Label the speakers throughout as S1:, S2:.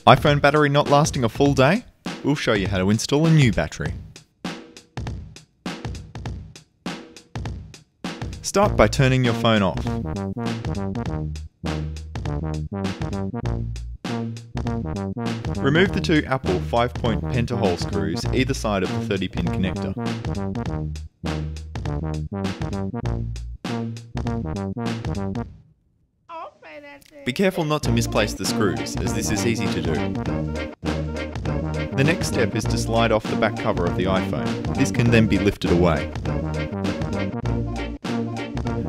S1: iPhone battery not lasting a full day? We'll show you how to install a new battery. Start by turning your phone off. Remove the two Apple 5-point pentahole screws either side of the 30-pin connector. Be careful not to misplace the screws, as this is easy to do. The next step is to slide off the back cover of the iPhone. This can then be lifted away.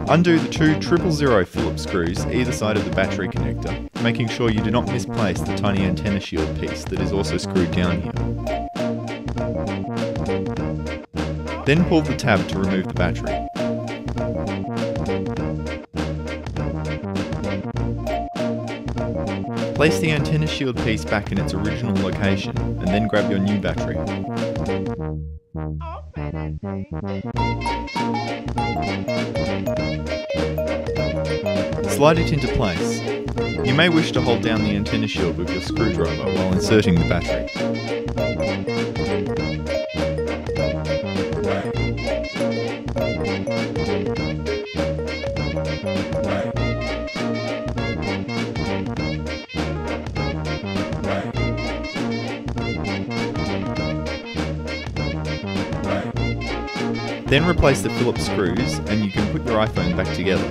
S1: Undo the two 000 Phillips screws either side of the battery connector, making sure you do not misplace the tiny antenna shield piece that is also screwed down here. Then pull the tab to remove the battery. Place the antenna shield piece back in its original location, and then grab your new battery. Slide it into place. You may wish to hold down the antenna shield with your screwdriver while inserting the battery. Then replace the Phillips screws and you can put your iPhone back together.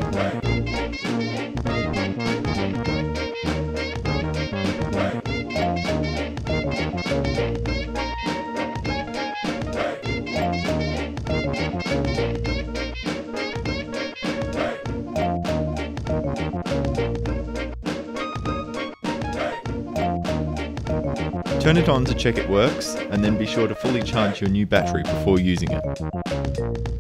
S1: Turn it on to check it works, and then be sure to fully charge your new battery before using it.